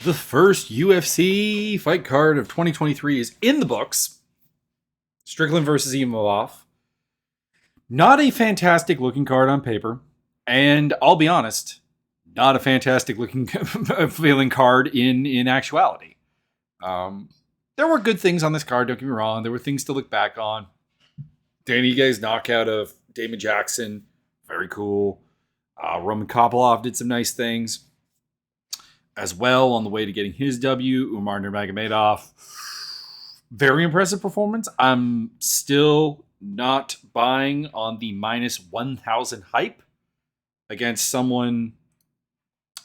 The first UFC fight card of 2023 is in the books. Strickland versus Imavov. Not a fantastic looking card on paper. And I'll be honest, not a fantastic looking feeling card in actuality. There were good things on this card, don't get me wrong. There were things to look back on. Danny Gay's knockout of Damon Jackson, very cool. Roman Kopylov did some nice things as well on the way to getting his W. Umar Nurmagomedov, very impressive performance. I'm still not buying on the minus 1,000 hype against someone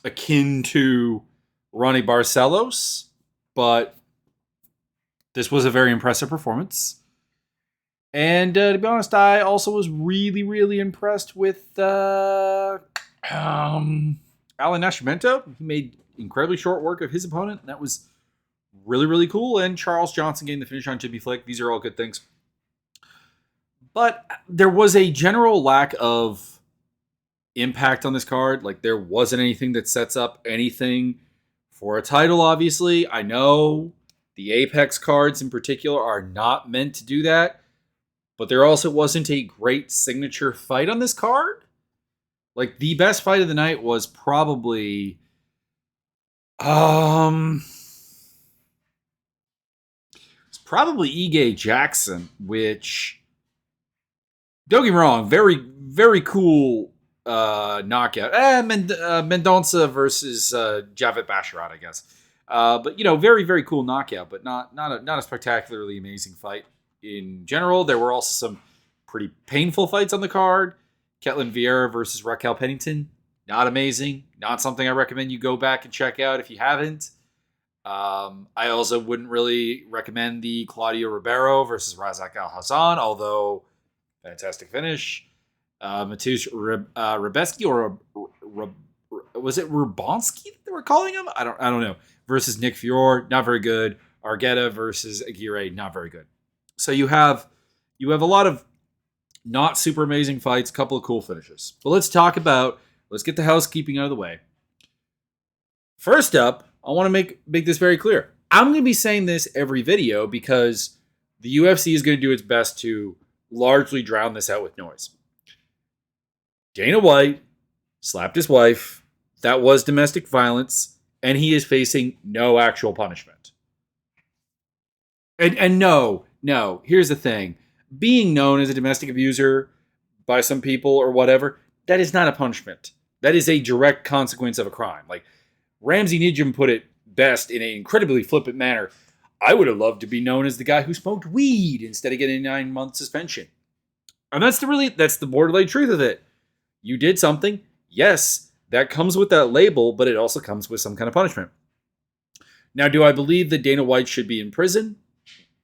akin to Ronnie Barcelos, but this was a very impressive performance. And to be honest, I also was really, really impressed with Alan Nascimento. He made incredibly short work of his opponent, and that was really, really cool. And Charles Johnson getting the finish on Jimmy Flick. These are all good things. But there was a general lack of impact on this card. Like, there wasn't anything that sets up anything for a title, obviously. I know the Apex cards in particular are not meant to do that. But there also wasn't a great signature fight on this card. Like, the best fight of the night was probably it's probably Ige Jackson, which, don't get me wrong, very, very cool knockout. Mendonça versus Javid Basharat, I guess. But, very, very cool knockout, but not a spectacularly amazing fight in general. There were also some pretty painful fights on the card. Ketlin Vieira versus Raquel Pennington. Not amazing. Not something I recommend you go back and check out if you haven't. I also wouldn't really recommend the Claudio Ribeiro versus Razak Al Hassan, although fantastic finish. Mateusz Rebeski, or was it Rubonsky that they were calling him? I don't know. Versus Nick Fior, not very good. Argueta versus Aguirre, not very good. So you have a lot of not super amazing fights, a couple of cool finishes. But let's get the housekeeping out of the way. First up, I want to make this very clear. I'm going to be saying this every video because the UFC is going to do its best to largely drown this out with noise. Dana White slapped his wife. That was domestic violence, and he is facing no actual punishment. And no, here's the thing. Being known as a domestic abuser by some people or whatever, that is not a punishment. That is a direct consequence of a crime. Like, Ramsey Nijem put it best in an incredibly flippant manner. I would have loved to be known as the guy who smoked weed instead of getting a 9-month suspension. And that's the borderline truth of it. You did something. Yes, that comes with that label, but it also comes with some kind of punishment. Now, do I believe that Dana White should be in prison?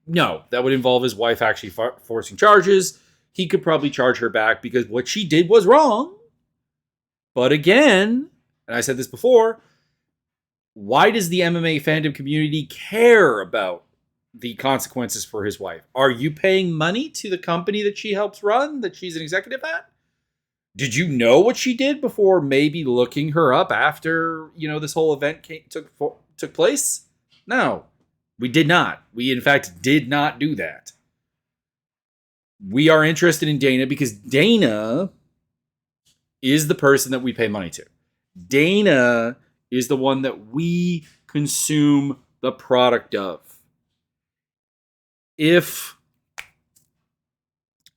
No, that would involve his wife actually forcing charges. He could probably charge her back because what she did was wrong. But again, and I said this before, why does the MMA fandom community care about the consequences for his wife? Are you paying money to the company that she helps run, that she's an executive at? Did you know what she did before maybe looking her up after, this whole event took place? No. We did not. We, in fact, did not do that. We are interested in Dana because Dana is the person that we pay money to. Dana is the one that we consume the product of. If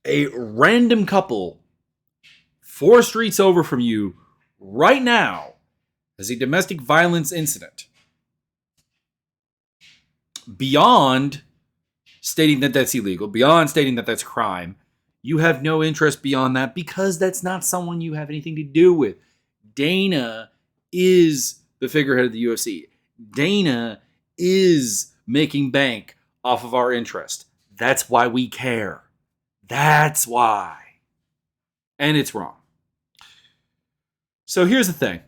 a random couple 4 streets over from you right now has a domestic violence incident, beyond stating that that's illegal, beyond stating that that's crime, you have no interest beyond that because that's not someone you have anything to do with. Dana is the figurehead of the UFC. Dana is making bank off of our interest. That's why we care. That's why. And it's wrong. So here's the thing.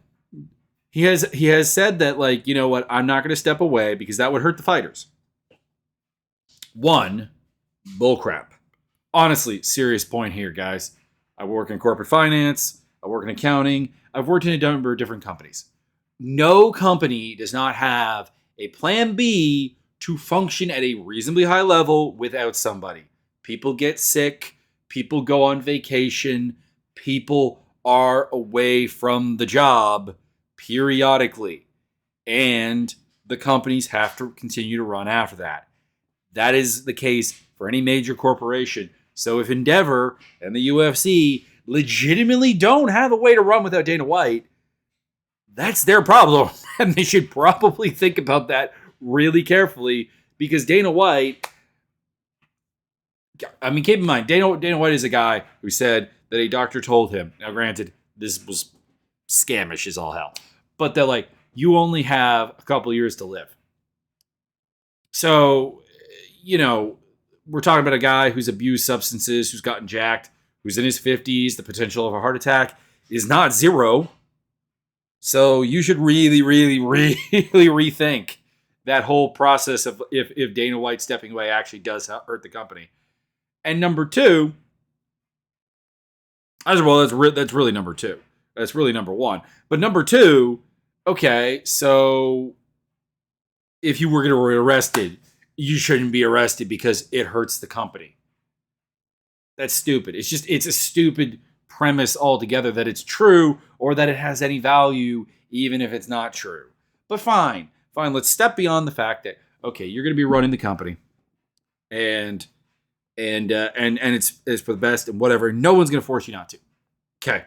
He has said that, like, you know what, I'm not going to step away because that would hurt the fighters. One, bullcrap. Honestly, serious point here, guys. I work in corporate finance. I work in accounting. I've worked in a number of different companies. no company does not have a plan B to function at a reasonably high level without somebody. People get sick, people go on vacation, people are away from the job periodically, and the companies have to continue to run after that. That is the case for any major corporation. So if Endeavor and the UFC legitimately don't have a way to run without Dana White, that's their problem. And they should probably think about that really carefully, because Dana White, I mean, keep in mind, Dana White is a guy who said that a doctor told him, now granted, this was scamish as all hell, but they're like, you only have a couple years to live. So, we're talking about a guy who's abused substances, who's gotten jacked, who's in his 50s. The potential of a heart attack is not zero. So you should really, really, really rethink that whole process of if Dana White stepping away actually does hurt the company. And number two, as well, that's really number two. That's really number one. But number two, okay, so if you were going to be arrested, you shouldn't be arrested because it hurts the company. That's stupid. It's a stupid premise altogether that it's true or that it has any value, even if it's not true. But fine. Let's step beyond the fact that, okay, you're going to be running the company and it's for the best and whatever. No one's going to force you not to. Okay.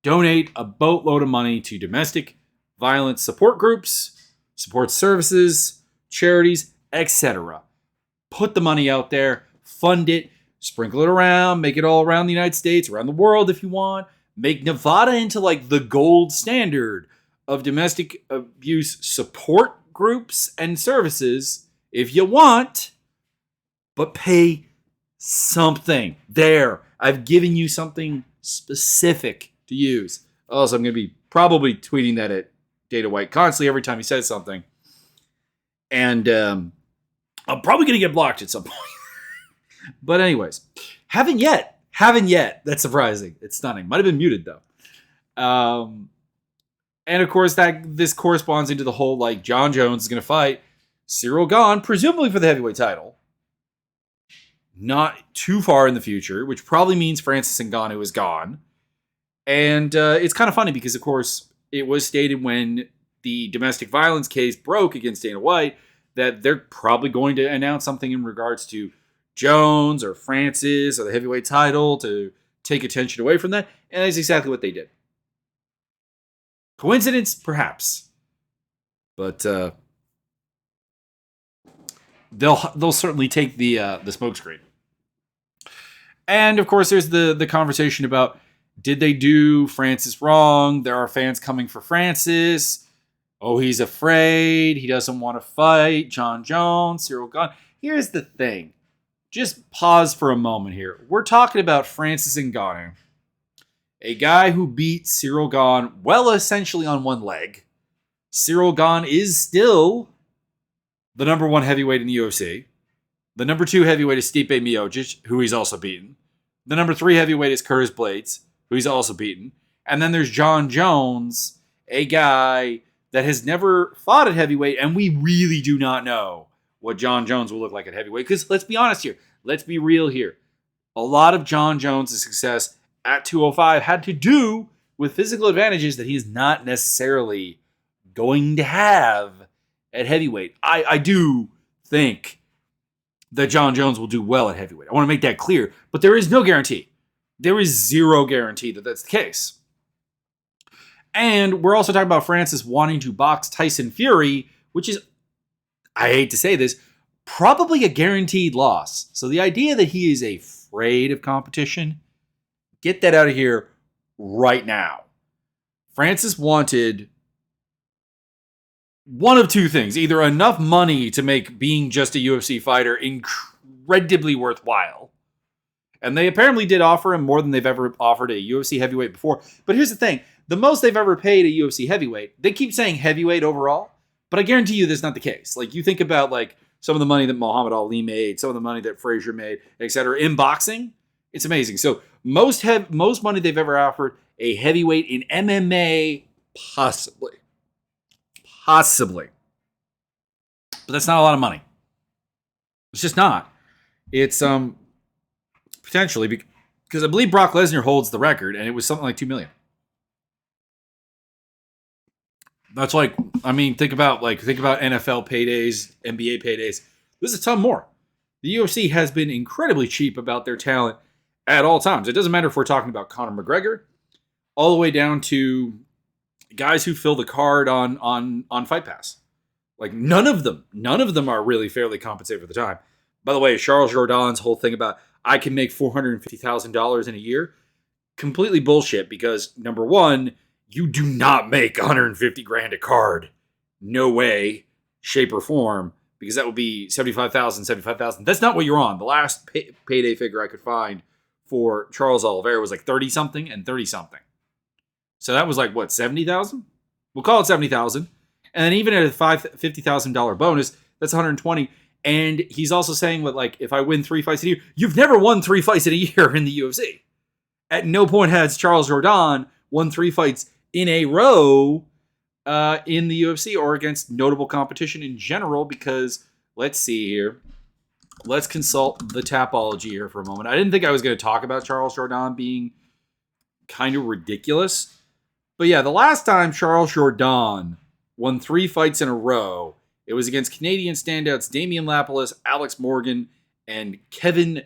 Donate a boatload of money to domestic violence support groups, support services, charities, etc. Put the money out there, fund it, sprinkle it around, make it all around the United States, around the world if you want. Make Nevada into like the gold standard of domestic abuse support groups and services if you want, but pay something. There, I've given you something specific to use. Also, I'm going to be probably tweeting that at Dana White constantly every time he says something. And I'm probably going to get blocked at some point. But anyways, haven't yet. That's surprising. It's stunning. Might have been muted though. And of course, this corresponds into the whole like John Jones is going to fight Cyril Gane, presumably for the heavyweight title, not too far in the future, which probably means Francis Ngannou is gone. And it's kind of funny because, of course, it was stated when the domestic violence case broke against Dana White that they're probably going to announce something in regards to Jones or Francis or the heavyweight title to take attention away from that. And that's exactly what they did. Coincidence? Perhaps. But they'll certainly take the smokescreen. And of course, there's the conversation about, did they do Francis wrong? There are fans coming for Francis. Oh, he's afraid. He doesn't want to fight. John Jones, Cyril Gane. Here's the thing. Just pause for a moment here. We're talking about Francis Ngannou, a guy who beat Cyril Gane, well, essentially on one leg. Cyril Gane is still the number one heavyweight in the UFC. The number two heavyweight is Stipe Miocic, who he's also beaten. The number three heavyweight is Curtis Blades, who he's also beaten. And then there's John Jones, a guy that has never fought at heavyweight, and we really do not know what John Jones will look like at heavyweight. Because let's be honest here. Let's be real here. A lot of John Jones' success at 205 had to do with physical advantages that he's not necessarily going to have at heavyweight. I do think that John Jones will do well at heavyweight. I want to make that clear. But there is no guarantee. There is zero guarantee that that's the case. And we're also talking about Francis wanting to box Tyson Fury, which is, I hate to say this, probably a guaranteed loss. So the idea that he is afraid of competition, get that out of here right now. Francis wanted one of two things. Either enough money to make being just a UFC fighter incredibly worthwhile. And they apparently did offer him more than they've ever offered a UFC heavyweight before. But here's the thing. The most they've ever paid a UFC heavyweight, they keep saying heavyweight overall, but I guarantee you that's not the case. Like, you think about like some of the money that Muhammad Ali made, some of the money that Frazier made, etc. in boxing, it's amazing. So most money they've ever offered a heavyweight in MMA Possibly. Possibly. But that's not a lot of money. It's just not. It's potentially because I believe Brock Lesnar holds the record, and it was something like $2 million. That's like, I mean, think about NFL paydays, NBA paydays. This is a ton more. The UFC has been incredibly cheap about their talent at all times. It doesn't matter if we're talking about Conor McGregor, all the way down to guys who fill the card on Fight Pass. Like none of them are really fairly compensated for the time. By the way, Charles Jourdain's whole thing about I can make $450,000 in a year, completely bullshit. Because number one, you do not make 150 grand a card, no way, shape or form. Because that would be 75,000. That's not what you're on. The last payday figure I could find for Charles Oliveira was like 30 something and 30 something. So that was like what, 70,000? We'll call it 70,000. And then even at a $50,000 bonus, that's 120. And he's also saying that, like, if I win 3 fights a year, you've never won 3 fights in a year in the UFC. At no point has Charles Jourdain won 3 fights in a row in the UFC or against notable competition in general. Because let's see here, let's consult the Tapology here for a moment. I didn't think I was going to talk about Charles Jourdain being kind of ridiculous, but yeah, the last time Charles Jourdain won 3 fights in a row, it was against Canadian standouts Damian Lapalus, Alex Morgan, and Kevin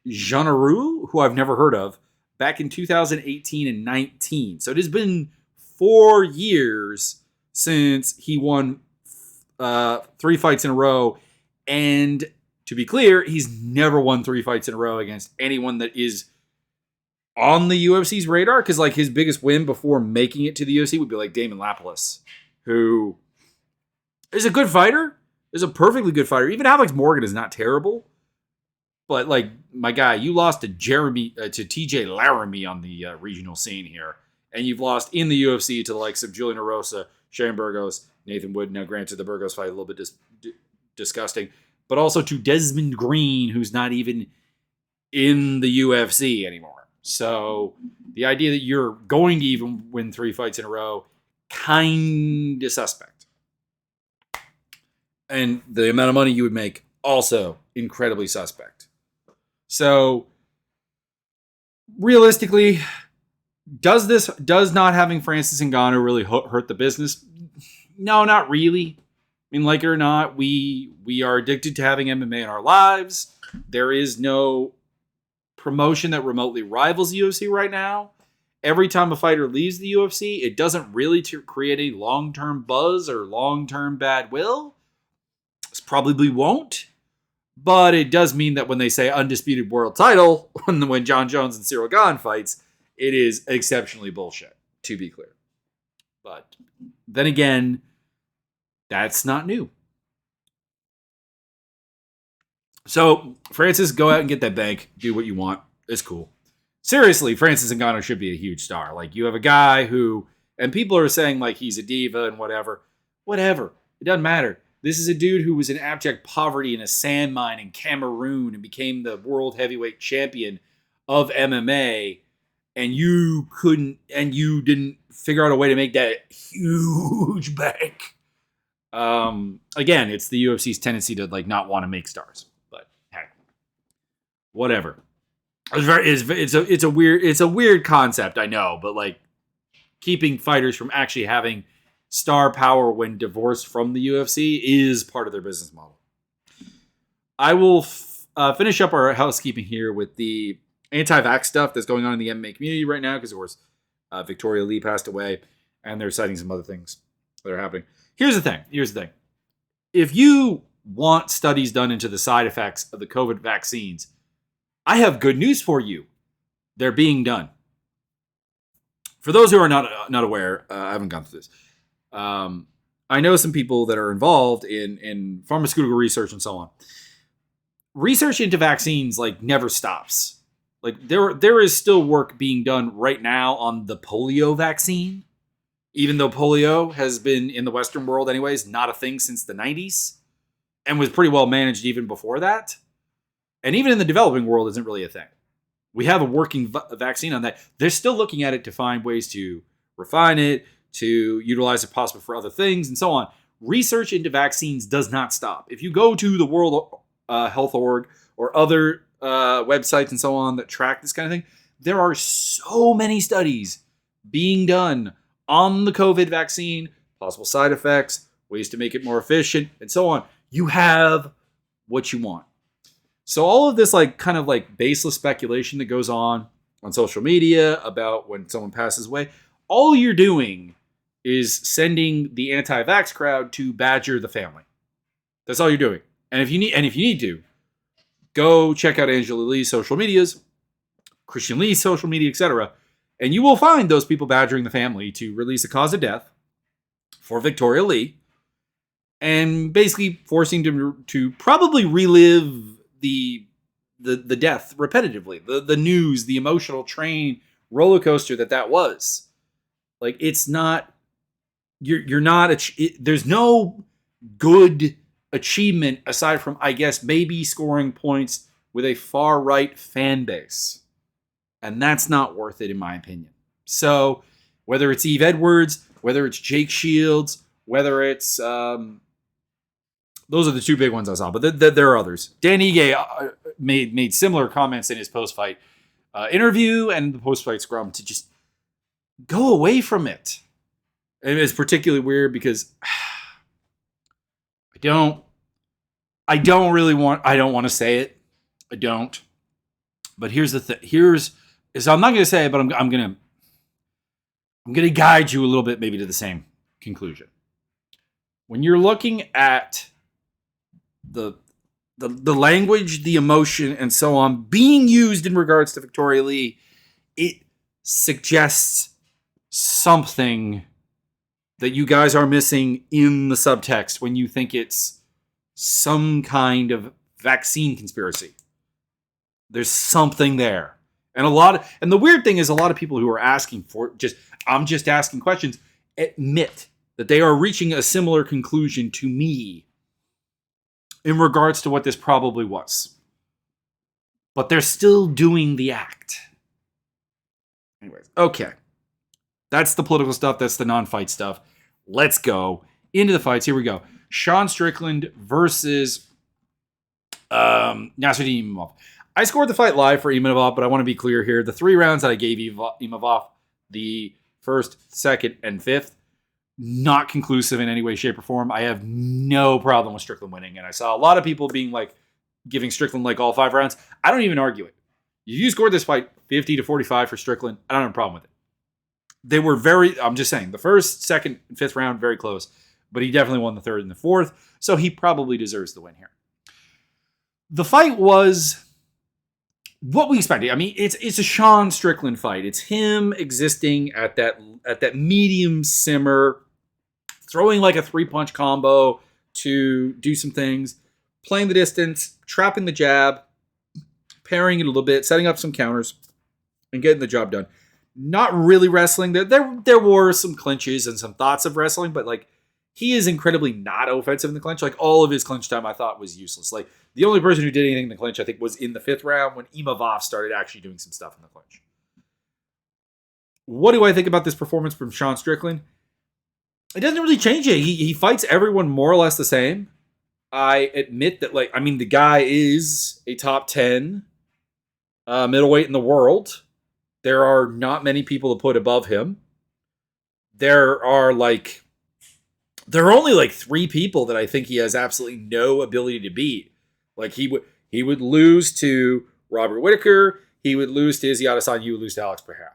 Jeanneroux, who I've never heard of, back in 2018 and 19. So it has been 4 years since he won 3 fights in a row. And to be clear, he's never won 3 fights in a row against anyone that is on the UFC's radar. Because like his biggest win before making it to the UFC would be like Damian Lapalus, who is a good fighter, is a perfectly good fighter. Even Alex Morgan is not terrible. But like, my guy, you lost to TJ Laramie on the regional scene here. And you've lost in the UFC to the likes of Julian Erosa, Shane Burgos, Nathan Wood. Now, granted, the Burgos fight a little bit disgusting. But also to Desmond Green, who's not even in the UFC anymore. So the idea that you're going to even win 3 fights in a row, kind of suspect. And the amount of money you would make, also incredibly suspect. So realistically, does not having Francis Ngannou really hurt the business? No, not really. I mean, like it or not, we are addicted to having MMA in our lives. There is no promotion that remotely rivals the UFC right now. Every time a fighter leaves the UFC, it doesn't really create a long-term buzz or long-term bad will. It probably won't. But it does mean that when they say undisputed world title, when John Jones and Cyril Gane fights, it is exceptionally bullshit, to be clear. But then again, that's not new. So, Francis, go out and get that bank. Do what you want. It's cool. Seriously, Francis Ngannou should be a huge star. Like, you have a guy who, and people are saying, like, he's a diva and whatever. Whatever. It doesn't matter. This is a dude who was in abject poverty in a sand mine in Cameroon and became the world heavyweight champion of MMA. And you didn't figure out a way to make that huge bank. Again, it's the UFC's tendency to like not want to make stars, but heck, whatever. It's a weird concept, I know, but like keeping fighters from actually having star power when divorced from the UFC is part of their business model. I will finish up our housekeeping here with the anti-vax stuff that's going on in the MMA community right now, because of course Victoria Lee passed away, and they're citing some other things that are happening. Here's the thing. If you want studies done into the side effects of the COVID vaccines, I have good news for you. They're being done. For those who are not aware, I haven't gone through this. I know some people that are involved in pharmaceutical research and so on. Research into vaccines like never stops. Like there is still work being done right now on the polio vaccine, even though polio has been in the Western world anyways, not a thing since the 90s and was pretty well managed even before that. And even in the developing world isn't really a thing. We have a working vaccine on that. They're still looking at it to find ways to refine it, to utilize if possible for other things, and so on. Research into vaccines does not stop. If you go to the World Health Org or other websites and so on that track this kind of thing, there are so many studies being done on the COVID vaccine, possible side effects, ways to make it more efficient, and so on. You have what you want. So all of this kind of baseless speculation that goes on social media about when someone passes away, all you're doing is sending the anti-vax crowd to badger the family. That's all you're doing. And if you need to, go check out Angela Lee's social medias, Christian Lee's social media, etc., and you will find those people badgering the family to release a cause of death for Victoria Lee, and basically forcing them to probably relive the death repetitively, the news, the emotional train roller coaster that was. It's not. You're not. There's no good achievement aside from, I guess, maybe scoring points with a far right fan base, and that's not worth it in my opinion. So whether it's Eve Edwards, whether it's Jake Shields, whether it's those are the two big ones I saw, but there are others. Dan Ige made similar comments in his post-fight interview and the post-fight scrum to just go away from it. And it's particularly weird because I don't want to say it. I don't. But here's the thing. So I'm not going to say it, but I'm going to guide you a little bit maybe to the same conclusion. When you're looking at the language, the emotion, and so on being used in regards to Victoria Lee, it suggests something that you guys are missing in the subtext when you think it's some kind of vaccine conspiracy. There's something there. And the weird thing is, a lot of people who are asking for I'm just asking questions, admit that they are reaching a similar conclusion to me in regards to what this probably was. But they're still doing the act. Anyways, okay. That's the political stuff. That's the non-fight stuff. Let's go into the fights. Here we go. Sean Strickland versus Nasruddin Imavov. I scored the fight live for Imavov, but I want to be clear here. The 3 rounds that I gave Imavov, the first, second, and fifth, not conclusive in any way, shape, or form. I have no problem with Strickland winning. And I saw a lot of people being giving Strickland all 5 rounds. I don't even argue it. If you scored this fight 50-45 for Strickland, I don't have a problem with it. They were I'm just saying, the first, second, and fifth round, very close. But he definitely won the third and the fourth. So he probably deserves the win here. The fight was what we expected. I mean, it's a Sean Strickland fight. It's him existing at that medium simmer, throwing a 3-punch combo to do some things, playing the distance, trapping the jab, parrying it a little bit, setting up some counters, and getting the job done. Not really wrestling. There were some clinches and some thoughts of wrestling, but he is incredibly not offensive in the clinch. All of his clinch time I thought was useless. The only person who did anything in the clinch I think was in the 5th round when Imavov started actually doing some stuff in the clinch. What do I think about this performance from Sean Strickland? It doesn't really change it. He fights everyone more or less the same. I admit that the guy is a top 10 middleweight in the world. There are not many people to put above him. There are only 3 people that I think he has absolutely no ability to beat. He would lose to Robert Whittaker. He would lose to Izzy Adesanya. He would lose to Alex Pereira.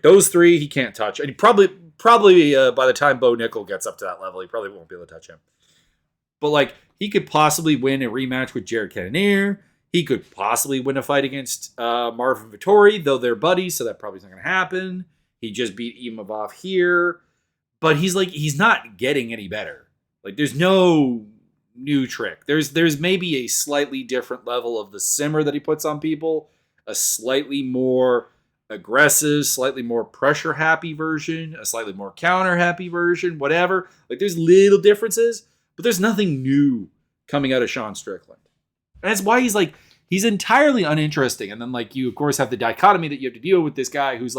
Those 3, he can't touch. And he probably by the time Bo Nickel gets up to that level, he probably won't be able to touch him. But he could possibly win a rematch with Jared Cannonier. He could possibly win a fight against Marvin Vettori, though they're buddies, so that probably isn't going to happen. He just beat Imavov here. But he's not getting any better. There's no new trick. There's maybe a slightly different level of the simmer that he puts on people, a slightly more aggressive, slightly more pressure-happy version, a slightly more counter-happy version, whatever. There's little differences, but there's nothing new coming out of Sean Strickland. And that's why he's entirely uninteresting. And then you of course have the dichotomy that you have to deal with this guy who's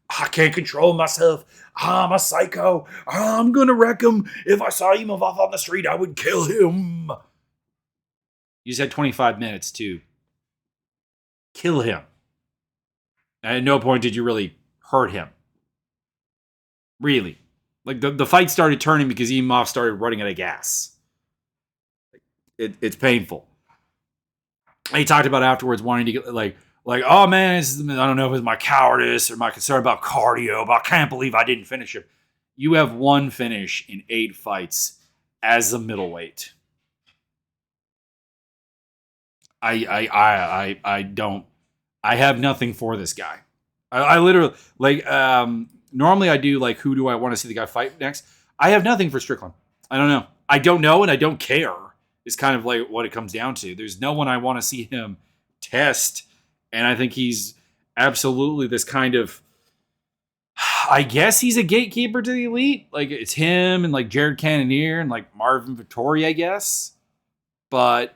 I can't control myself. I'm a psycho. I'm going to wreck him. If I saw Imavov on the street, I would kill him. You just had 25 minutes to kill him. And at no point did you really hurt him. Really. Like, the fight started turning because Imavov started running out of gas. It's painful. And he talked about afterwards wanting to get, like, oh man, I don't know if it was my cowardice or my concern about cardio, but I can't believe I didn't finish him. You have one finish in 8 fights as a middleweight. I have nothing for this guy. I literally, like, normally I do, like, who do I want to see the guy fight next? I have nothing for Strickland. I don't know. I don't know, and I don't care. Is kind of like what it comes down to. There's no one I want to see him test, and I think he's absolutely this kind of, I guess he's a gatekeeper to the elite. Like, it's him and, like, Jared Cannonier and, like, Marvin Vettori, I guess. But,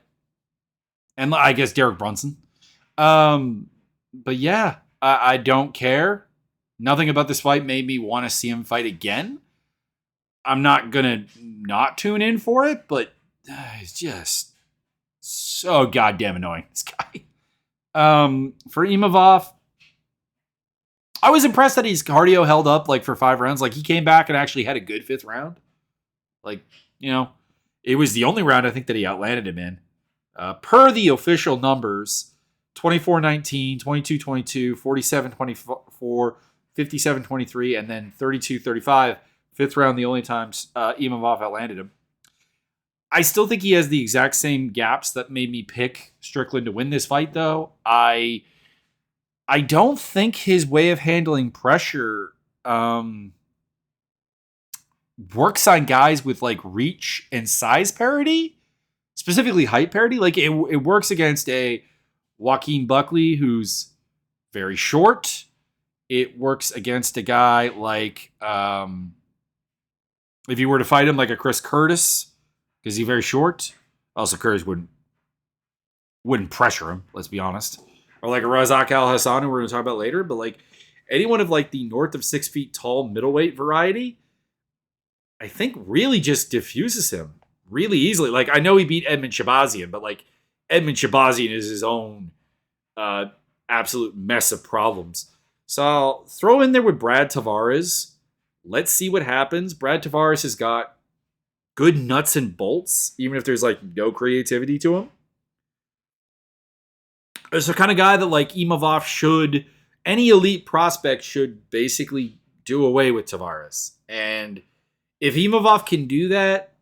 and I guess Derek Brunson. But yeah, I don't care. Nothing about this fight made me want to see him fight again. I'm not going to not tune in for it, but it's just so goddamn annoying, this guy. For Imavov, I was impressed that his cardio held up, like, for 5 rounds. Like, he came back and actually had a good 5th round. Like, you know, it was the only round I think that he outlanded him in. Per the official numbers, 24-19, 22-22, 47-24, 57-23, and then 32-35. 5th round, the only times Imavov outlanded him. I still think he has the exact same gaps that made me pick Strickland to win this fight, though. I don't think his way of handling pressure works on guys with, like, reach and size parity, specifically height parity. Like, it works against a Joaquin Buckley who's very short. It works against a guy like, if you were to fight him, like a Chris Curtis, because he's very short. Also, Curtis wouldn't pressure him, let's be honest. Or like a Razak Al Hassan, who we're going to talk about later. But, like, anyone of, like, the north of 6 feet tall middleweight variety, I think really just diffuses him really easily. Like, I know he beat Edmund Shabazian, but, like, Edmund Shabazian is his own absolute mess of problems. So I'll throw in there with Brad Tavares. Let's see what happens. Brad Tavares has got good nuts and bolts, even if there's, like, no creativity to him. It's the kind of guy that, like, Imavov should, any elite prospect should basically do away with Tavares. And if Imavov can do that,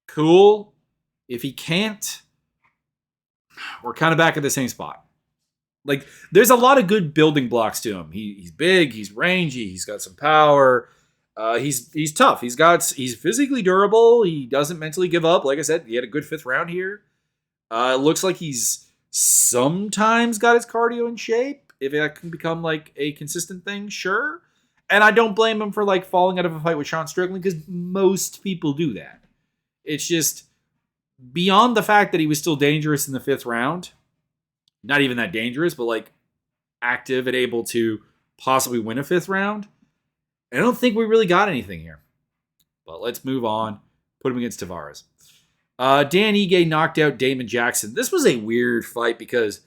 cool. If he can't, we're kind of back at the same spot. Like, there's a lot of good building blocks to him. He's big, he's rangy, he's got some power. He's tough. He's physically durable. He doesn't mentally give up. Like I said, he had a good 5th round here. It looks like he's sometimes got his cardio in shape. If that can become, like, a consistent thing, sure. And I don't blame him for, like, falling out of a fight with Sean Strickland, because most people do that. It's just beyond the fact that he was still dangerous in the 5th round. Not even that dangerous, but, like, active and able to possibly win a 5th round. I don't think we really got anything here. But let's move on. Put him against Tavares. Dan Ige knocked out Damon Jackson. This was a weird fight because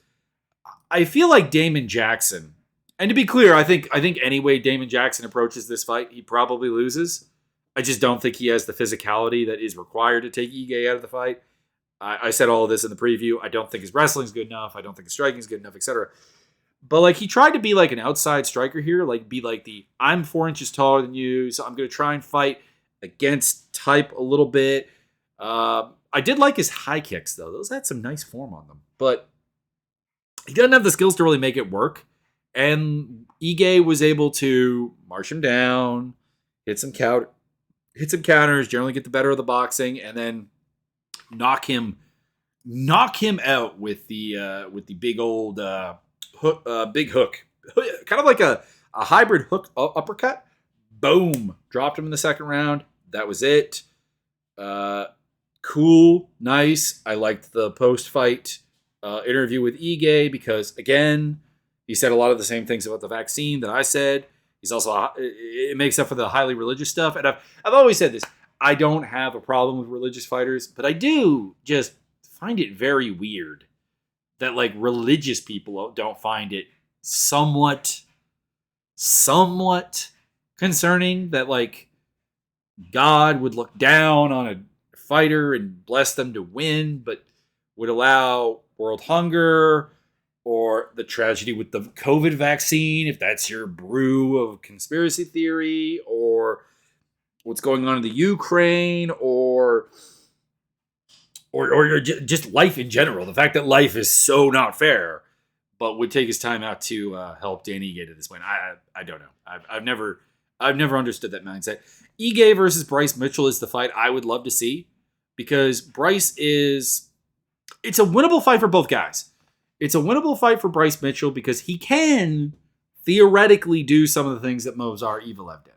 I feel like Damon Jackson, and to be clear, I think any way Damon Jackson approaches this fight, he probably loses. I just don't think he has the physicality that is required to take Ige out of the fight. I said all of this in the preview. I don't think his wrestling's good enough. I don't think his striking's good enough, etc. But, like, he tried to be like an outside striker here, like be like the I'm 4 inches taller than you, so I'm going to try and fight against type a little bit. I did like his high kicks, though. Those had some nice form on them. But he doesn't have the skills to really make it work. And Ige was able to march him down, hit some counters, generally get the better of the boxing, and then knock him out with the big old big hook. Kind of like a hybrid hook uppercut. Boom. Dropped him in the 2nd round. That was it. Cool. Nice. I liked the post-fight interview with Ige because, again, he said a lot of the same things about the vaccine that I said. He's also it makes up for the highly religious stuff. And I've always said this. I don't have a problem with religious fighters, but I do just find it very weird that like religious people don't find it somewhat concerning that like God would look down on a fighter and bless them to win, but would allow world hunger or the tragedy with the COVID vaccine, if that's your brew of conspiracy theory, or what's going on in the Ukraine, or just life in general. The fact that life is so not fair, but would take his time out to help Danny Ige to this win. I don't know. I've never understood that mindset. Ige versus Bryce Mitchell is the fight I would love to see because Bryce is. It's a winnable fight for both guys. It's a winnable fight for Bryce Mitchell because he can theoretically do some of the things that Movsar Evloev did.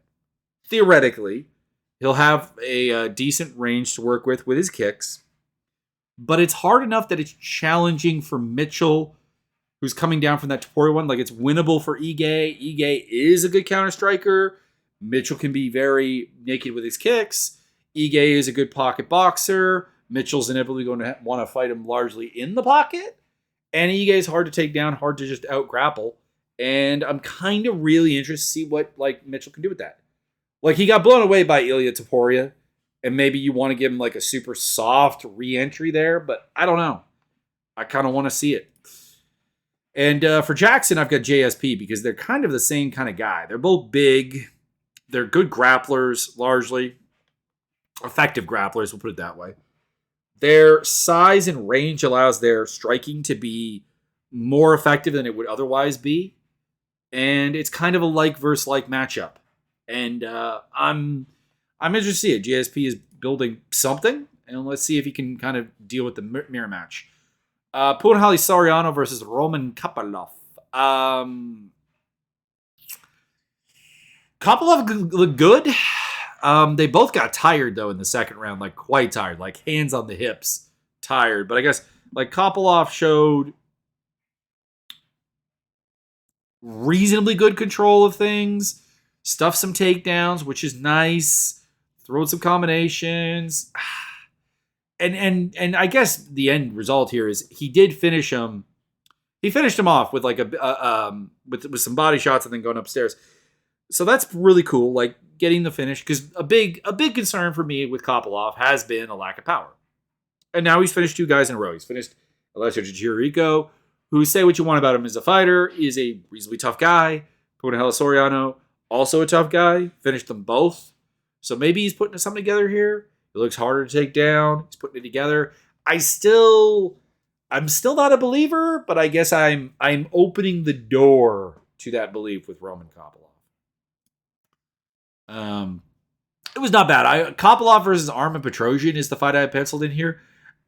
Theoretically, he'll have a decent range to work with his kicks, but it's hard enough that it's challenging for Mitchell, who's coming down from that Topuria one. Like, it's winnable for Ige. Ige is a good counter striker. Mitchell can be very naked with his kicks. Ige is a good pocket boxer. Mitchell's inevitably going to want to fight him largely in the pocket. And Ige is hard to take down, hard to just out-grapple. And I'm kind of really interested to see what like Mitchell can do with that. Like, he got blown away by Ilia Topuria, and maybe you want to give him like a super soft re-entry there, but I don't know. I kind of want to see it. And for Jackson, I've got JSP because they're kind of the same kind of guy. They're both big. They're good grapplers, largely. Effective grapplers, we'll put it that way. Their size and range allows their striking to be more effective than it would otherwise be. And it's kind of a like versus like matchup. And I'm interested to see it. JSP is building something, and let's see if he can kind of deal with the mirror match. Punahele Soriano versus Roman Kopylov. Kopylov looked good. They both got tired, though, in the second round, like quite tired, like hands on the hips, tired. But I guess like Kopylov showed reasonably good control of things, stuffed some takedowns, which is nice, throwed some combinations. And I guess the end result here is he did finish him. He finished him off with like with some body shots and then going upstairs. So that's really cool, like getting the finish, because a big concern for me with Kopylov has been a lack of power. And now he's finished two guys in a row. He's finished Alessio Chirico, who, say what you want about him as a fighter, is a reasonably tough guy. Punahele Soriano, also a tough guy. Finished them both. So maybe he's putting something together here. It looks harder to take down. He's putting it together. I'm still not a believer, but I guess I'm opening the door to that belief with Roman Kopylov. It was not bad. Kopylov versus Armen Petrosyan is the fight I penciled in here.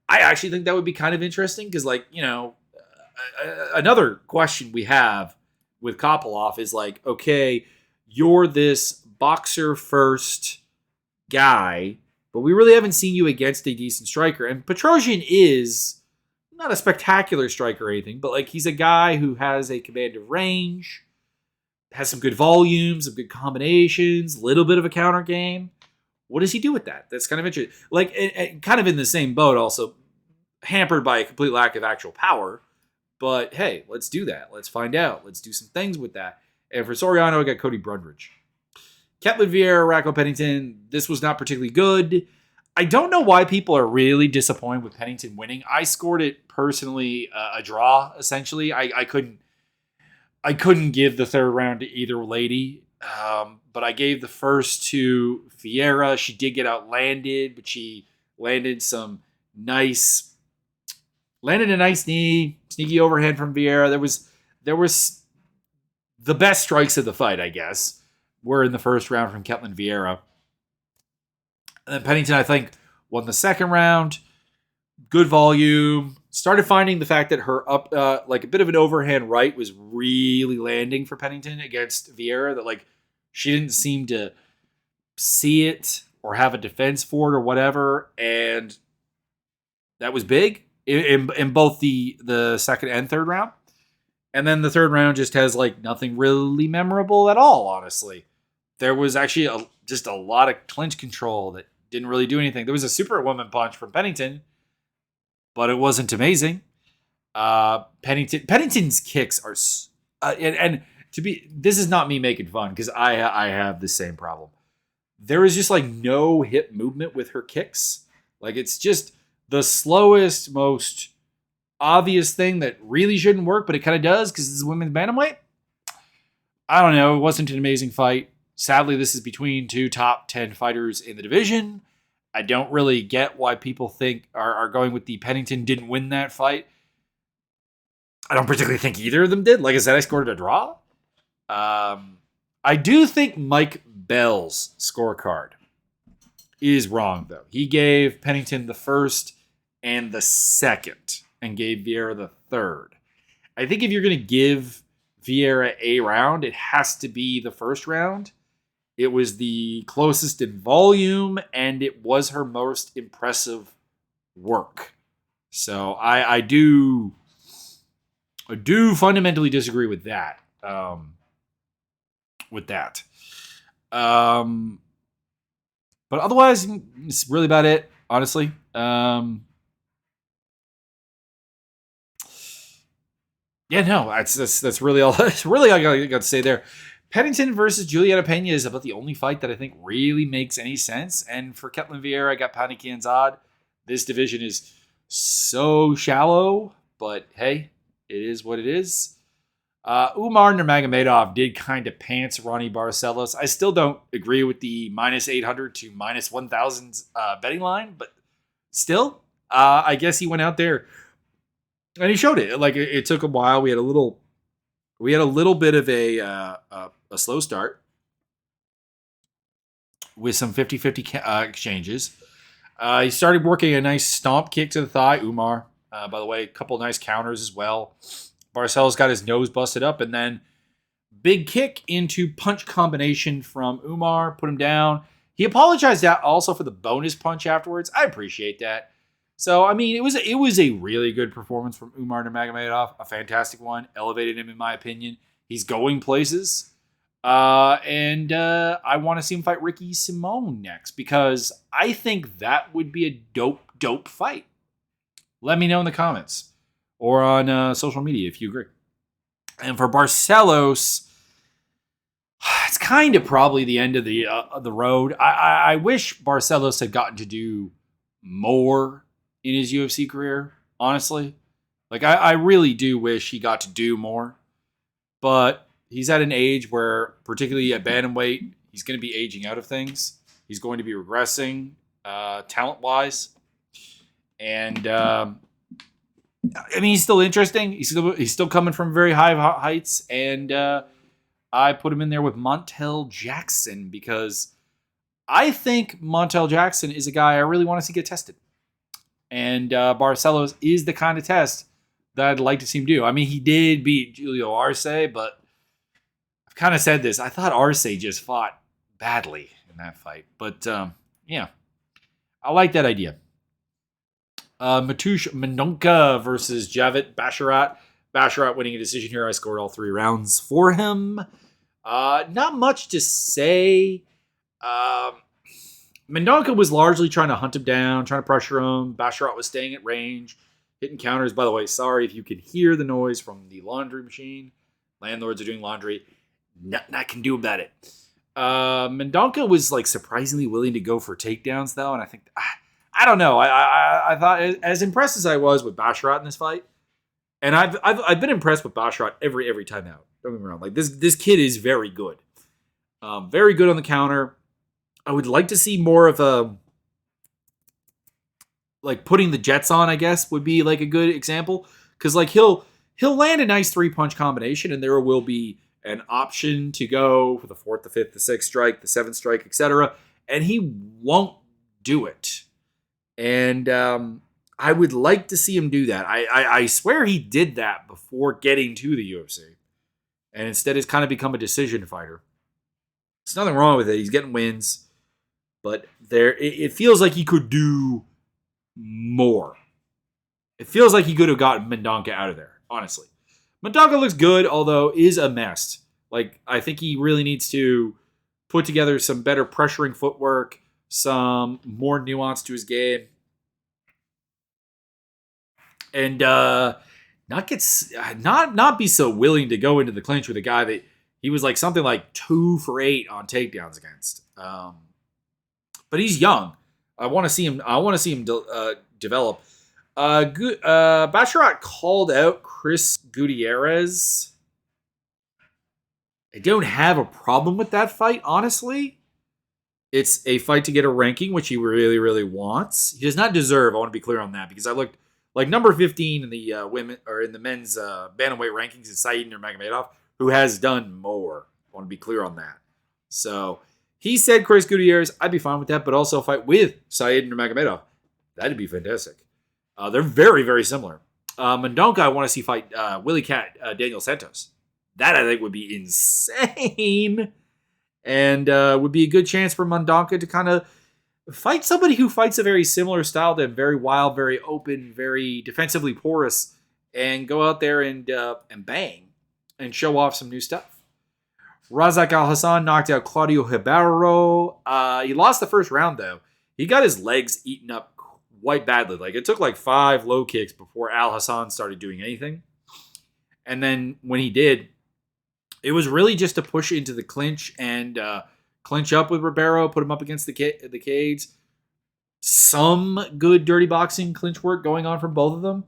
I actually think that would be kind of interesting because, like, you know, another question we have with Kopylov is like, okay, you're this boxer first guy, but we really haven't seen you against a decent striker. And Petrosyan is not a spectacular striker or anything, but like he's a guy who has a command of range, has some good volume, some good combinations, little bit of a counter game. What does he do with that? That's kind of interesting. Like, and kind of in the same boat, also hampered by a complete lack of actual power. But hey, let's do that. Let's find out. Let's do some things with that. And for Soriano, I got Cody Brundridge. Ketlin Vieira, Racco Pennington. This was not particularly good. I don't know why people are really disappointed with Pennington winning. I scored it personally a draw, essentially. I couldn't give the third round to either lady, but I gave the first to Vieira. She did get outlanded, but she landed a nice knee, sneaky overhand from Vieira. There was the best strikes of the fight, I guess, were in the first round from Ketlin Vieira. And then Pennington, I think, won the second round. Good volume. Started finding the fact that her like a bit of an overhand right was really landing for Pennington against Vieira. That like she didn't seem to see it or have a defense for it or whatever. And that was big in both the second and third round. And then the third round just has like nothing really memorable at all, honestly. There was actually just a lot of clinch control that didn't really do anything. There was a Superwoman punch from Pennington, but it wasn't amazing. Pennington's kicks are, and to be, this is not me making fun because I have the same problem. There is just like no hip movement with her kicks. Like it's just the slowest, most obvious thing that really shouldn't work, but it kind of does because it's a women's bantamweight. I don't know. It wasn't an amazing fight. Sadly, this is between two top 10 fighters in the division. I don't really get why people think are going with the Pennington didn't win that fight. I don't particularly think either of them did. Like I said, I scored a draw. I do think Mike Bell's scorecard is wrong, though. He gave Pennington the first and the second and gave Vieira the third. I think if you're going to give Vieira a round, it has to be the first round. It was the closest in volume, and it was her most impressive work. So I do fundamentally disagree with that. But otherwise, it's really about it, honestly. Yeah, no, that's really all. That's really all I got to say there. Pennington versus Juliana Pena is about the only fight that I think really makes any sense. And for Ketlin Vieira, I got Paniki and Zod. This division is so shallow, but hey, it is what it is. Umar Nurmagomedov did kind of pants Ronnie Barcelos. I still don't agree with the minus 800 to minus 1,000 betting line, but still, I guess he went out there and he showed it. Like it took a while. We had a little bit of a slow start with some 50-50 exchanges. He started working a nice stomp kick to the thigh. Umar, by the way, a couple nice counters as well. Barcelos got his nose busted up, and then big kick into punch combination from Umar, put him down. He apologized also for the bonus punch afterwards. I appreciate that. So, I mean, it was a really good performance from Umar Nurmagomedov, a fantastic one, elevated him in my opinion. He's going places, and I want to see him fight Ricky Simone next because I think that would be a dope fight. Let me know in the comments. Or on social media if you agree. And for Barcelos, it's kind of probably the end of the road. I wish Barcelos had gotten to do more in his UFC career, honestly. Like, I really do wish he got to do more. But he's at an age where, particularly at bantamweight, he's going to be aging out of things. He's going to be regressing talent-wise. And I mean, he's still interesting. He's still coming from very high heights, and I put him in there with Montel Jackson because I think Montel Jackson is a guy I really want to see get tested, and Barcelos is the kind of test that I'd like to see him do. I mean, he did beat Julio Arce, but I've kind of said this. I thought Arce just fought badly in that fight, but yeah, I like that idea. Matush Mendonca versus Javit Basharat. Basharat winning a decision here. I scored all 3 rounds for him. Not much to say. Mendonca was largely trying to hunt him down, trying to pressure him. Basharat was staying at range, hitting counters. By the way, sorry if you can hear the noise from the laundry machine. Landlords are doing laundry. Nothing I can do about it. Mendonca was like surprisingly willing to go for takedowns though, and I think I don't know. I thought as impressed as I was with Basharat in this fight, and I've been impressed with Basharat every time out. Don't get me wrong. Like this kid is very good, very good on the counter. I would like to see more of a like putting the jets on. I guess would be like a good example because like he'll land a nice 3-punch combination, and there will be an option to go for the 4th, the 5th, the 6th strike, the 7th strike, etc. And he won't do it. And I would like to see him do that. I swear he did that before getting to the UFC. And instead has kind of become a decision fighter. There's nothing wrong with it. He's getting wins. But it feels like he could do more. It feels like he could have gotten Mendonca out of there, honestly. Mendonca looks good, although is a mess. Like, I think he really needs to put together some better pressuring footwork, some more nuance to his game, and not be so willing to go into the clinch with a guy that he was like something like 2 for 8 on takedowns against. But he's young. I want to see him. Develop. Basharat called out Chris Gutierrez. I don't have a problem with that fight, honestly. It's a fight to get a ranking, which he really, really wants. He does not deserve. I want to be clear on that because I looked like number 15 in the women or in the men's bantamweight rankings is Said Nurmagomedov, who has done more. I want to be clear on that. So he said Chris Gutierrez. I'd be fine with that, but also fight with Said Nurmagomedov. That'd be fantastic. They're very, very similar. Mendonca, I want to see fight Willie Cat Daniel Santos. That I think would be insane. And would be a good chance for Mendonca to kind of fight somebody who fights a very similar style to him, very wild, very open, very defensively porous, and go out there and bang and show off some new stuff. Razak Al Hassan knocked out Claudio Ribeiro. He lost the first round though. He got his legs eaten up quite badly. Like it took like 5 low kicks before Al Hassan started doing anything. And then when he did, it was really just to push into the clinch and clinch up with Ribeiro, put him up against the cage. Some good dirty boxing clinch work going on from both of them.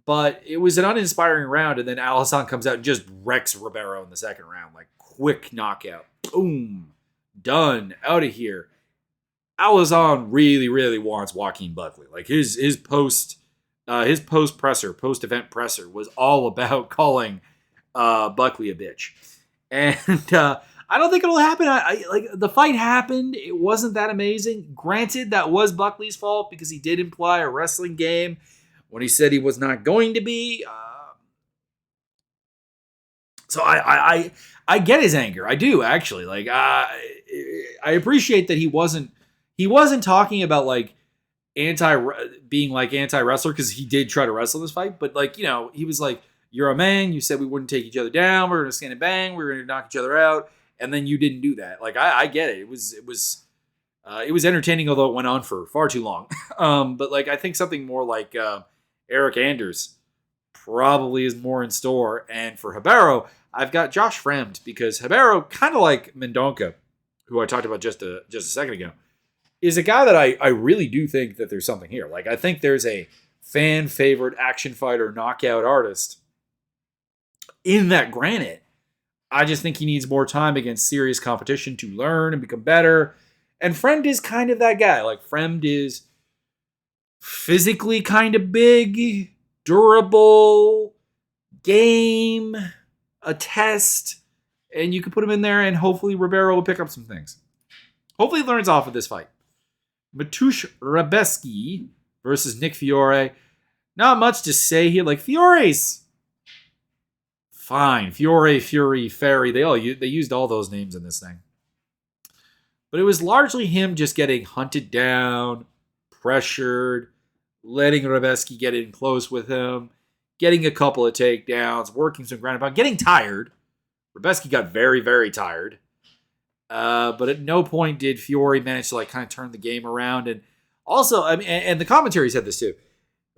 But it was an uninspiring round, and then Al Hassan comes out and just wrecks Ribeiro in the second round. Like, quick knockout. Boom. Done. Out of here. Al Hassan really, really wants Joaquin Buckley. Like, his post-event presser was all about calling Buckley a bitch. And I don't think it'll happen. Like the fight happened. It wasn't that amazing. Granted, that was Buckley's fault because he did imply a wrestling game when he said he was not going to be. So I get his anger. I do actually. Like I appreciate that he wasn't talking about like being like anti-wrestler because he did try to wrestle this fight, but like, you know, he was like, you're a man, you said we wouldn't take each other down, we were gonna stand and bang, we were gonna knock each other out, and then you didn't do that. Like I get it. It was entertaining, although it went on for far too long. But like I think something more like Eric Anders probably is more in store. And for Ribeiro, I've got Josh Fremd because Ribeiro, kind of like Mendonca, who I talked about just a second ago, is a guy that I really do think that there's something here. Like I think there's a fan favorite action fighter knockout artist in that granite. I just think he needs more time against serious competition to learn and become better. And Fremd is kind of that guy. Like Fremd is physically kind of big, durable, game, a test, and you can put him in there and hopefully Ribeiro will pick up some things. Hopefully he learns off of this fight. Matusz Rebeski versus Nick Fiore. Not much to say here. Like Fiore's fine. Fiore, Fury, Ferry, they used all those names in this thing. But it was largely him just getting hunted down, pressured, letting Rebeski get in close with him, getting a couple of takedowns, working some ground and pound, getting tired. Rebeski got very, very tired. But at no point did Fiore manage to like kind of turn the game around. And also, I mean, and the commentary said this too.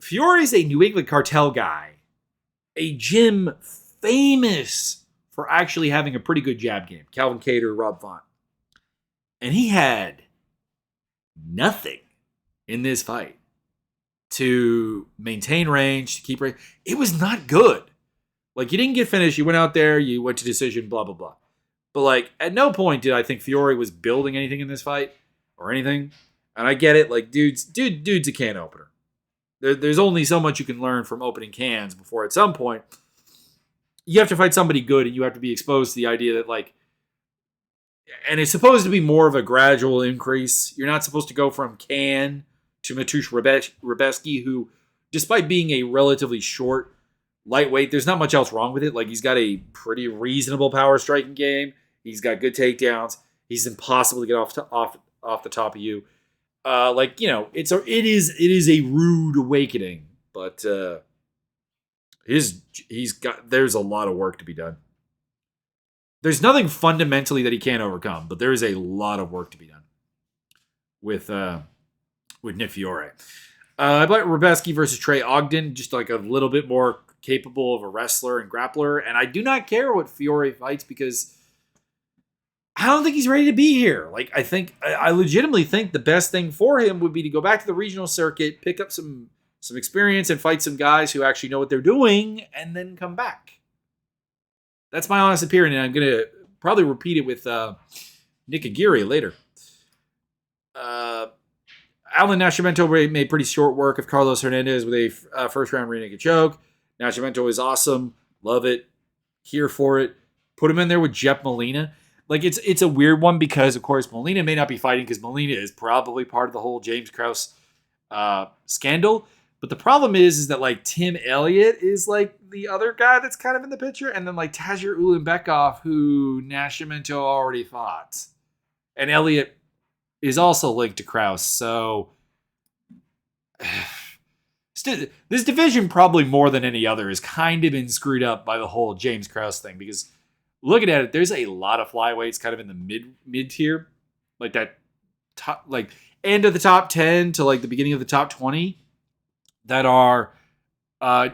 Fiore's a New England cartel guy, a gym famous for actually having a pretty good jab game. Calvin Cater, Rob Font. And he had nothing in this fight to maintain range, to keep range. It was not good. Like, you didn't get finished. You went out there, you went to decision, blah, blah, blah. But, like, at no point did I think Fiore was building anything in this fight or anything. And I get it. Like, dude's a can opener. There's only so much you can learn from opening cans before at some point you have to fight somebody good and you have to be exposed to the idea that, like, and it's supposed to be more of a gradual increase. You're not supposed to go from can to Matusz Rebeski, who, despite being a relatively short lightweight, there's not much else wrong with it. Like, he's got a pretty reasonable power striking game. He's got good takedowns. He's impossible to get off the top of you. Like, you know, it is a rude awakening, but There's a lot of work to be done. There's nothing fundamentally that he can't overcome, but there is a lot of work to be done with Nick Fiore. I like Rubeski versus Trey Ogden, just like a little bit more capable of a wrestler and grappler. And I do not care what Fiore fights because I don't think he's ready to be here. Like, I legitimately think the best thing for him would be to go back to the regional circuit, pick up some experience, and fight some guys who actually know what they're doing, and then come back. That's my honest opinion, and I'm going to probably repeat it with Nick Aguirre later. Alan Nascimento made pretty short work of Carlos Hernandez with a first-round rear naked choke. Nascimento is awesome. Love it. Here for it. Put him in there with Jeff Molina. Like, it's a weird one because, of course, Molina may not be fighting because Molina is probably part of the whole James Krause scandal. But the problem is that, like, Tim Elliott is, like, the other guy that's kind of in the picture. And then, like, Tazir Ulanbekov, who Nascimento already fought. And Elliott is also linked to Krause. So this division, probably more than any other, has kind of been screwed up by the whole James Krause thing. Because looking at it, there's a lot of flyweights kind of in the mid tier. Like that top, like end of the top 10 to like the beginning of the top 20 that are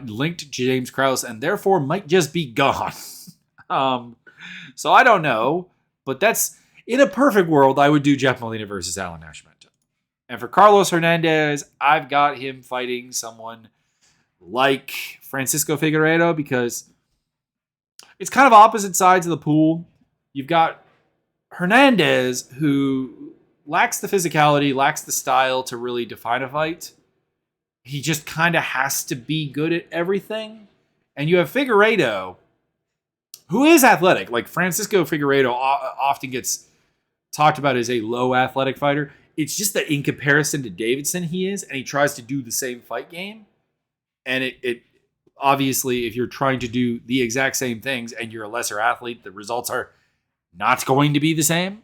linked to James Krause and therefore might just be gone. So I don't know, but that's in a perfect world, I would do Jeff Molina versus Alan Nascimento. And for Carlos Hernandez, I've got him fighting someone like Francisco Figueiredo because it's kind of opposite sides of the pool. You've got Hernandez, who lacks the physicality, lacks the style to really define a fight. He just kind of has to be good at everything. And you have Figueiredo, who is athletic. Like Francisco Figueiredo often gets talked about as a low athletic fighter. It's just that in comparison to Davidson, he is, and he tries to do the same fight game. And it obviously, if you're trying to do the exact same things and you're a lesser athlete, the results are not going to be the same.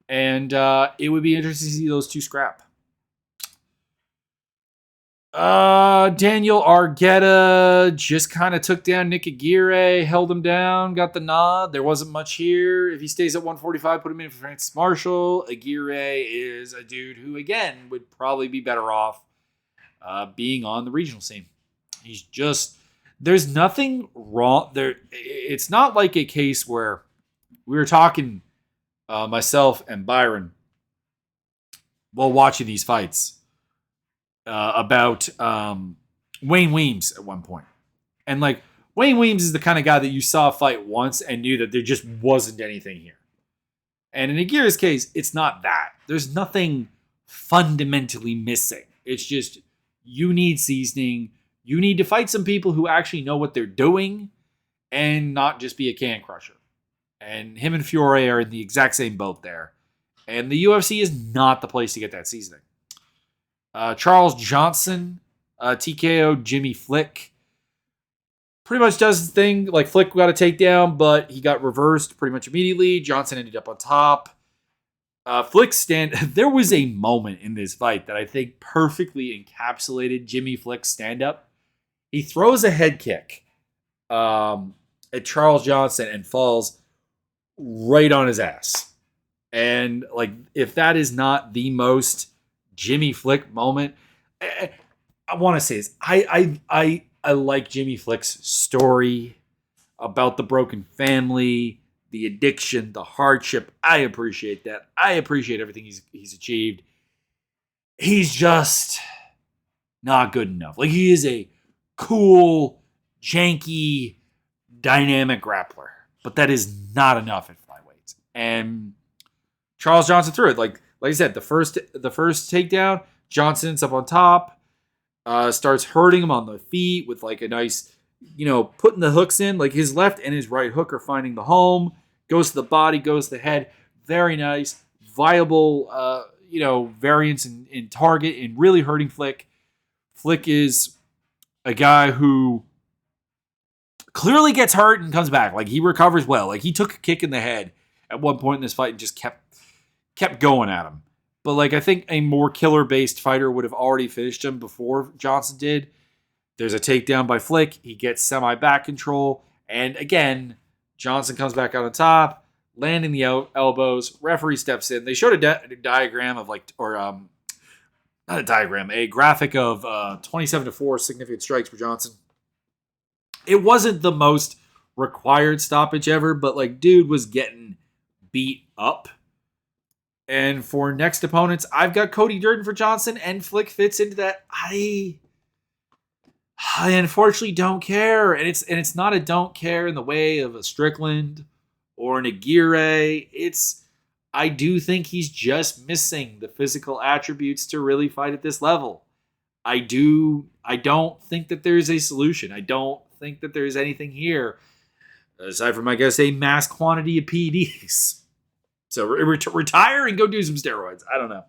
And it would be interesting to see those two scrap. Daniel Argueta just kind of took down Nick Aguirre, held him down, got the nod. There wasn't much here. If he stays at 145, put him in for Francis Marshall. Aguirre is a dude who, again, would probably be better off being on the regional scene. He's just, there's nothing wrong there. It's not like a case where we were talking, myself and Byron, while watching these fights, about Wayne Weems at one point. And like Wayne Weems is the kind of guy that you saw fight once and knew that there just wasn't anything here. And in Aguirre's case, it's not that. There's nothing fundamentally missing. It's just you need seasoning. You need to fight some people who actually know what they're doing and not just be a can crusher. And him and Fiore are in the exact same boat there. And the UFC is not the place to get that seasoning. Charles Johnson, TKO Jimmy Flick. Pretty much does his thing. Like Flick got a takedown, but he got reversed pretty much immediately. Johnson ended up on top. There was a moment in this fight that I think perfectly encapsulated Jimmy Flick's stand-up. He throws a head kick at Charles Johnson and falls right on his ass. And like, if that is not the most Jimmy Flick moment, I want to say this. I like Jimmy Flick's story about the broken family, the addiction, the hardship. I appreciate that. I appreciate everything he's achieved. He's just not good enough. Like, he is a cool, janky, dynamic grappler, but that is not enough at flyweight. And Charles Johnson threw it. Like I said, the first takedown, Johnson's up on top, starts hurting him on the feet with like a nice, putting the hooks in. Like his left and his right hook are finding the home. Goes to the body, goes to the head. Very nice, viable, variance in target and really hurting Flick. Flick is a guy who clearly gets hurt and comes back. Like he recovers well. Like he took a kick in the head at one point in this fight and just kept going at him. But like I think a more killer-based fighter would have already finished him before Johnson did. There's a takedown by Flick. He gets semi-back control. And again, Johnson comes back out on top, landing the elbows. Referee steps in. They showed a diagram of not a diagram, a graphic of 27-4 significant strikes for Johnson. It wasn't the most required stoppage ever, but dude was getting beat up. And for next opponents, I've got Cody Durden for Johnson, and Flick fits into that. I unfortunately don't care, and it's not a don't care in the way of a Strickland or an Aguirre. I do think he's just missing the physical attributes to really fight at this level. I don't think that there's a solution. I don't think that there's anything here aside from, I guess, a mass quantity of PEDs. So retire and go do some steroids. I don't know.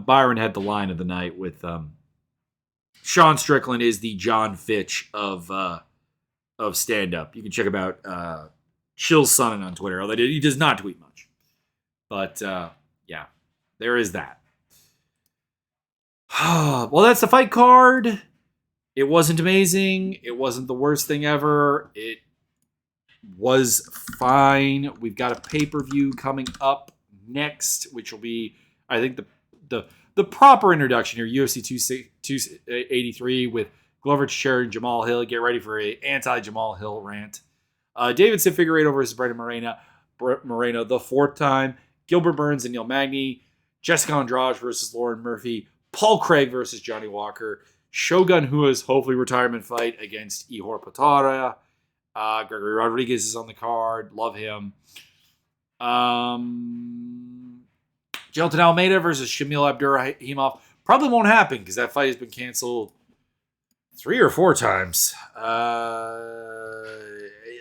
Byron had the line of the night with Sean Strickland is the John Fitch of stand-up. You can check out Chill Sonnen on Twitter, although he does not tweet much. But yeah, there is that. Well, that's the fight card. It wasn't amazing. It wasn't the worst thing ever. It was fine. We've got a pay-per-view coming up next, which will be, I think, the proper introduction here, UFC 283 with Glover Teixeira and Jamal Hill. Get ready for a anti-Jamal Hill rant. Davidson Figueiredo versus Brandon Moreno the fourth time. Gilbert Burns and Neil Magny. Jessica Andrade versus Lauren Murphy. Paul Craig versus Johnny Walker. Shogun Hua's hopefully retirement fight against Ihor Potara. Gregory Rodriguez is on the card. Love him. Jelton Almeida versus Shamil Abdurrahimov. Probably won't happen because that fight has been canceled 3 or 4 times.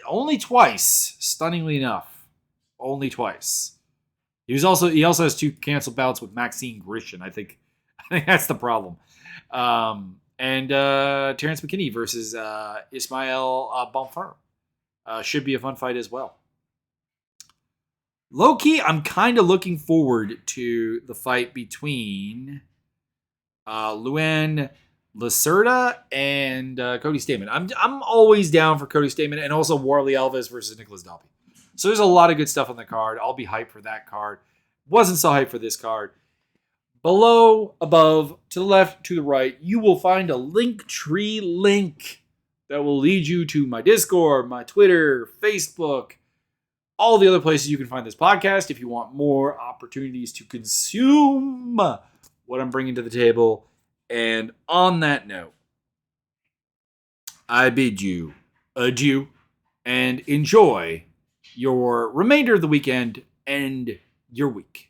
Only twice, stunningly enough. Only twice. He also has 2 canceled bouts with Maxine Grishin. I think that's the problem. And Terrence McKinney versus Ismael Bonfir. Should be a fun fight as well. Low-key, I'm kind of looking forward to the fight between Luan Lacerda and Cody Stamann. I'm always down for Cody Stamann, and also Warley Alves versus Nicholas Dalby. So there's a lot of good stuff on the card. I'll be hyped for that card. Wasn't so hyped for this card. Below, above, to the left, to the right, you will find a Linktree link that will lead you to my Discord, my Twitter, Facebook, all the other places you can find this podcast if you want more opportunities to consume what I'm bringing to the table. And on that note, I bid you adieu and enjoy your remainder of the weekend and your week.